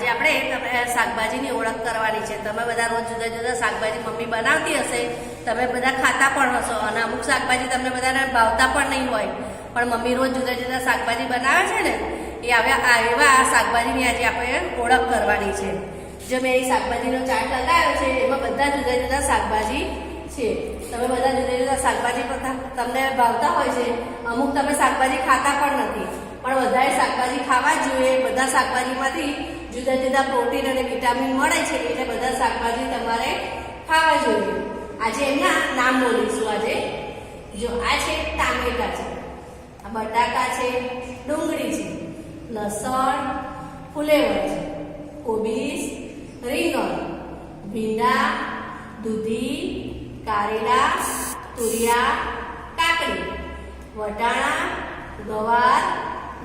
આજે આપણે શાકભાજીની ઓળખ કરવાની છે। તમે બધા રોજ જુદા જુદા શાકભાજી મમ્મી બનાવતી હશે, તમે બધા ખાતા પણ હશો અને અમુક શાકભાજી તમને બધાને ભાવતા પણ નહીં હોય, પણ મમ્મી રોજ જુદા જુદા શાકભાજી બનાવે છે ને, એવા શાકભાજીની આજે આપણે ઓળખ કરવાની છે। જો મેં એ શાકભાજીનો ચાર્ટ લગાવ્યો છે, એમાં બધા જુદા જુદા શાકભાજી છે। તમે બધા જુદા જુદા શાકભાજી તમને ભાવતા હોય છે, અમુક તમે શાકભાજી ખાતા પણ નથી, પણ વધારે શાકભાજી ખાવા જ જોઈએ। બધા શાકભાજીમાંથી જુદા જુદા પ્રોટીન અને વિટામિન મળે છે, એટલે બધા શાકભાજી તમારે ખાવા જોઈએ। આજે એમના નામ બોલીશું। આજે જો આ છે ટામેટા છે, આ બટાકા છે, ડુંગળી છે, લસણ, ફુલેવર છે, કોબીજ, રીંગણ, ભીંડા, દૂધી, કારેલા, તુરિયા, કાકડી, વટાણા, ગવાર,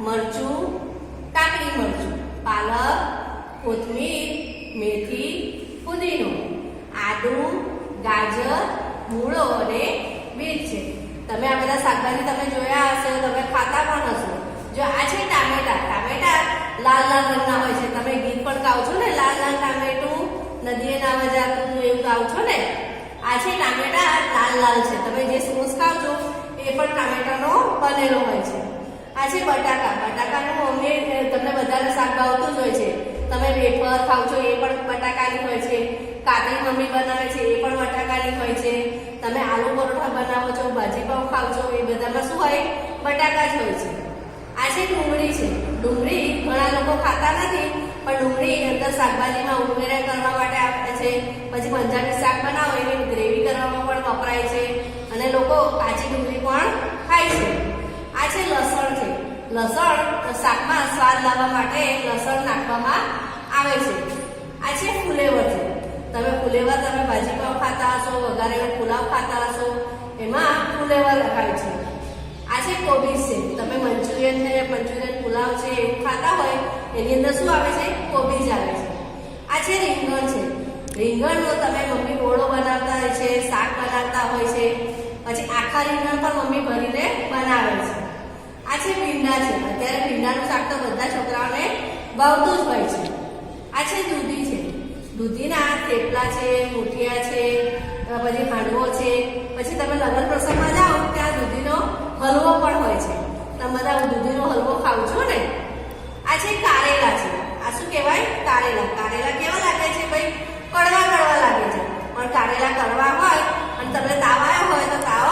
મરચું, કાકડી મરચું, પાલક, કોથમીર, મેથી, પુદીનો, આદુ, ગાજર, મૂળો અને બીટ છે। તમે આ બધા શાકભાજી તમે જોયા હશે, તમે ખાતા પણ હશો। જો આ છે ટામેટા, ટામેટા લાલ લાલ રંગના હોય છે। તમે ગીત પણ ગાઓ છો ને, લાલ લાલ ટામેટું નદીએ નાવા જાતું, એવું ગાઓ છો ને। આ છે ટામેટા લાલ લાલ છે। તમે જે સોસ ખાવ છો એ પણ ટામેટાનો બનેલો હોય છે। આ છે બટાકા, બટાકાનું મમ્મી તમને બધાને શાક ભાવતું જ હોય છે। તમે વેફર ખાવ છો એ પણ બટાકાની હોય છે, કાકડી મમ્મી બનાવે છે એ પણ બટાકાની હોય છે, તમે આલુ પરોઠા બનાવો છો, ભાજી પાઉં ખાવ છો, એ બધામાં શું હોય? બટાકા જ હોય છે। આ છે ડુંગળી છે, ડુંગળી ઘણા લોકો ખાતા નથી, પણ ડુંગળી અંદર શાકભાજીમાં ઉમેરા કરવા માટે આપે છે। પછી પંજાબી શાક બનાવો એની ગ્રેવી કરવામાં પણ વપરાય છે, અને લોકો કાચી ડુંગળી પણ ખાય છે। આ છે લસણ છે, લસણ શાકમાં સ્વાદ લાવવા માટે લસણ નાખવામાં આવે છે। આ છે ફુલેવર છે, તમે ફુલેવર તમે ભાજી પાઉં ખાતા હશો, વઘારેલો પુલાવ ખાતા હશો, એમાં ફુલેવર લખાય છે। આ છે કોબીજ છે, તમે મંચુરિયન પુલાવ છે એવું ખાતા હોય, એની અંદર શું આવે છે? કોબીજ આવે છે। આ છે રીંગણ છે, રીંગણનો તમે મમ્મી ઓળો બનાવતા હોય છે, શાક બનાવતા હોય છે, પછી આખા રીંગણ પણ મમ્મી ભરીને બનાવે છે। આ છે ભીંડા છે, અત્યારે ભીંડાનું શાક તો બધા છોકરાઓને ભાવતું જ હોય છે। આ છે દૂધી છે, દૂધીના થેપલા છે, મુઠિયા છે, પછી હાંડવો છે, પછી તમે લગ્ન પ્રસંગમાં જાઓ ત્યાં દૂધીનો હલવો પણ હોય છે, તમે બધા દૂધીનો હલવો ખાવ છો ને। આ છે કારેલા છે, આ શું કહેવાય? કારેલા, કારેલા કેવા લાગે છે ભાઈ? કડવા કડવા લાગે છે, પણ કારેલા કડવા હોય અને તમને તાવ આવ્યો હોય તો તાવ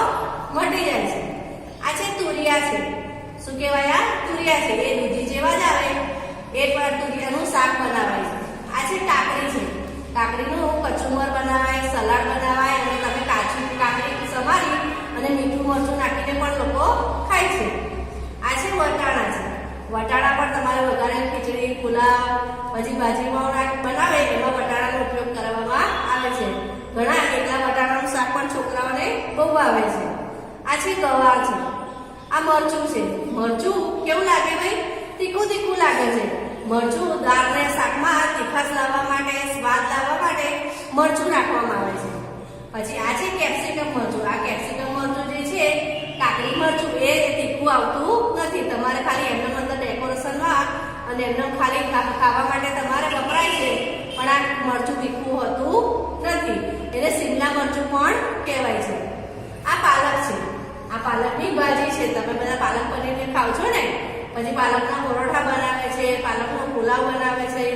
મટી જાય છે। આ છે તુરિયા છે, શું કહેવાય? આ તુરિયા છે, એ દૂધી જેવા જ આવે, એ પણ તુરિયાનું શાક બનાવાય છે। આ છે કાકડી છે, કાકડીનું કચુંબર બનાવાય, સલાડ બનાવાય, અને તમે કાચી કાકડી સમારી અને મીઠું મરચું નાખીને પણ લોકો ખાય છે। આ છે વટાણા છે, વટાણા પણ તમારે વઘારેલી ખીચડી, પુલાવ, પછી ભાજી પાઉં બનાવે એમાં વટાણાનો ઉપયોગ કરવામાં આવે છે। ઘણા એકલા વટાણાનું શાક પણ છોકરાઓને બહુ ભાવે છે। આ છે ગવાર છે, આ મરચું છે, મરચું કેવું લાગે ભાઈ? તીખું તીખું લાગે છે। મરચું દાળને શાકમાં તીખાશ લાવવા માટે, સ્વાદ લાવવા માટે મરચું નાખવામાં આવે છે। પછી આ છે કેપ્સિકમ મરચું, આ કેપ્સિકમ મરચું જે છે કાકડી મરચું, એ તીખું આવતું નથી, તમારે ખાલી એમને અંદર ડેકોરેશનમાં અને એમને ખાલી ખાવા માટે તમારે વપરાય છે, પણ આ મરચું તીખું હોતું નથી, એને શિમલા મરચું પણ કહેવાય છે। આ પાલક છે, આ પાલકની ભાજી છે, તમે બધા પાલક પનીરને ખાવ છો ને, પછી પાલકના પરોઠા બનાવે છે, પાલકનો પુલાવ બનાવે છે,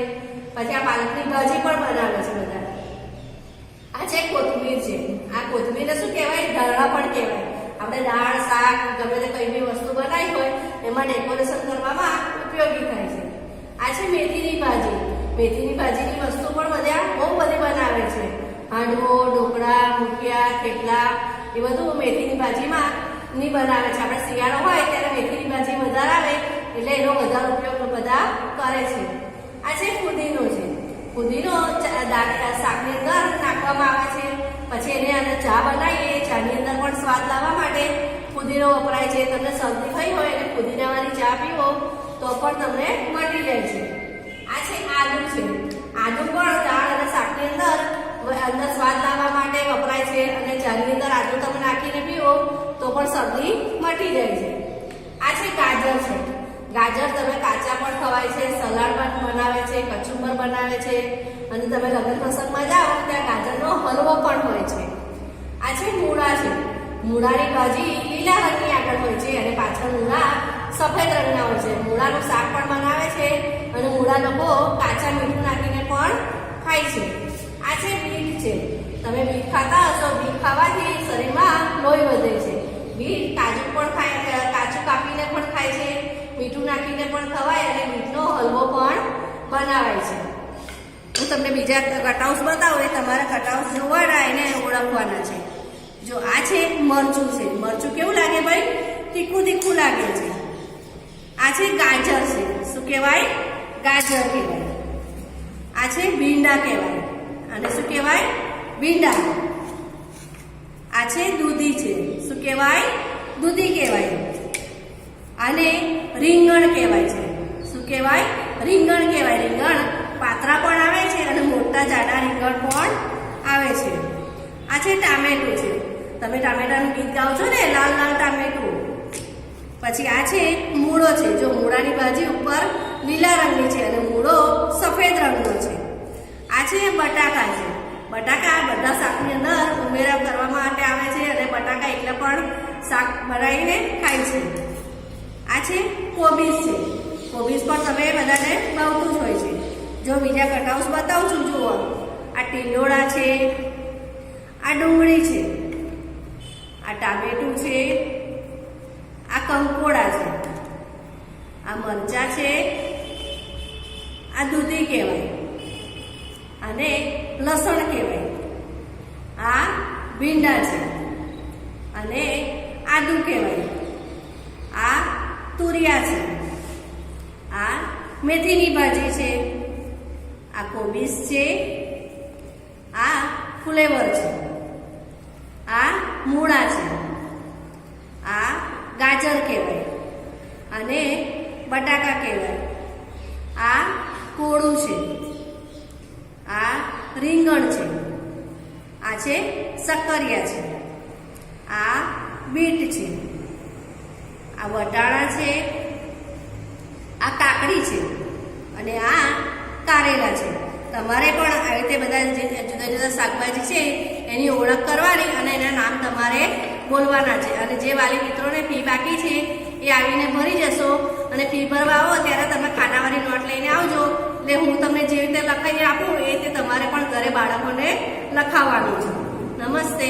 પછી આ પાલકની ભાજી પણ બનાવે છે બધા। આ છે કોથમીર છે, આ કોથમીરને શું કહેવાય? ધાણા પણ કહેવાય। આપણે દાળ, શાક, ગમે તે કઈ બી વસ્તુ બનાવી હોય એમાં ડેકોરેશન કરવામાં ઉપયોગી થાય છે। આ છે મેથીની ભાજી, મેથીની ભાજીની વસ્તુ પણ બધા બહુ બધી બનાવે છે, હાંડવો, ઢોકળા, મુઠિયા, થેપલા, એ બધું મેથીની ભાજીમાં ની બનાવે છે। આપણે શિયાળો હોય ત્યારે મેથીની ભાજી વધારે આવે એટલે એનો વધારે ઉપયોગ બધા કરે છે। આ છે ફુદીનો છે, ફુદીનો શાકની અંદર નાખવામાં આવે છે, પછી એને અને ચા બનાવીએ, ચાની અંદર પણ સ્વાદ લાવવા માટે ફુદીનો વપરાય છે। તમને શરદી થઈ હોય અને ફુદીનાવાળી ચા પીવો તો પણ તમને મટી જાય છે। આ છે આદુ છે, આદુ પણ દાળ અને શાકની અંદર સ્વાદ લાવવા માટે વપરાય છે, અને ચાની અંદર આદુ તમે નાખીને પીવો તો પણ શરદી મટી જાય છે। આ છે ગાજર છે, ગાજર તમે કાચા પણ ખવાય છે, સલાડ પણ બનાવે છે, કચુંબર બનાવે છે, અને તમે લગ્ન પ્રસંગમાં જાઓ ત્યાં ગાજરનો હલવો પણ હોય છે. આ છે મૂળા છે. મૂળાની ભાજી લીલા રંગની આગળ હોય છે અને પાછળ મૂળા સફેદ રંગના હોય છે. મૂળાનું શાક પણ બનાવે છે અને મૂળા લોકો કાચા મીઠું નાખીને પણ ખાય છે. આ છે બીટ છે. તમે બીટ ખાતા હશો. બીટ ખાવાથી શરીરમાં લોહી વધે છે. બીટ કાજુ પણ કાચું કાપીને પણ ખાય છે, મીઠું નાખીને પણ ખવાય અને બીટનો હલવો પણ બનાવાય છે. હું તમને બીજા કટહાઉસ બતાવું. એ તમારા કટહાઉસ જોવાના એને ઓળખવાના છે. જો આ છે મરચું છે. મરચું કેવું લાગે ભાઈ? તીખું તીખું લાગે છે. આ છે ગાજર છે. શું કહેવાય? ગાજર કહેવાય. આ છે ભીંડા કહેવાય. અને શું કહેવાય? ભીંડા. આ છે દૂધી છે. શું કહેવાય? દૂધી કહેવાય. આને રીંગણ કહેવાય છે. શું કહેવાય? રીંગણ કહેવાય. રીંગણ પાતળા પણ આવે છે અને મોટા જાડા રીંગણ પણ આવે છે. આ છે ટામેટું છે. તમે ટામેટાનું ગીત ગાઓ છો ને, લાલ લાલ ટામેટું. પછી આ છે મૂળો છે. જો મૂળાની ભાજી ઉપર લીલા રંગની છે અને મૂળો સફેદ રંગનો છે. આ છે બટાકા છે. બટાકા બધા શાકની અંદર ઉમેરા કરવા માટે આવે છે અને બટાકા એકલા પણ શાક બનાવીને ખાય છે. આ છે કોબીજ છે. કોબીજ પણ તમે બધાને ભાવતું જ હોય છે. જો બીજા કટહાઉસ બતાવું છું. જુઓ, આ ટીંડોળા છે, આ ડુંગળી છે, આ ટામેટું છે, આ કંકોડા છે, આ મરચાં છે, આ દૂધી કહેવાય અને લસણ કહેવાય. આ ભીંડા છે અને આદુ કહેવાય. આ તુરિયા છે. આ મેથીની ભાજી છે. આ કોબીજ છે. આ ફ્લેવર છે. આ મૂળા છે. આ ગાજર કહેવાય અને બટાકા કહેવાય. આ કોળું છે. આ રીંગણ છે. આ છે શક્કરિયા છે. આ બીટ છે. આ વટાણા છે. આ કાકડી છે અને આ કારેલા છે. તમારે પણ આવી રીતે બધા જે જુદા જુદા શાકભાજી છે એની ઓળખ કરવાની અને એના નામ તમારે બોલવાના છે. અને જે વાલી મિત્રોને ફી બાકી છે એ આવીને ભરી જશો અને ફી ભરવા આવો ત્યારે તમે ખાનાવાળી નોટ લઈને આવજો. એટલે હું તમને જે રીતે લખાઈ આપું એ રીતે તમારે પણ ઘરે બાળકોને લખાવવાનું છે. નમસ્તે.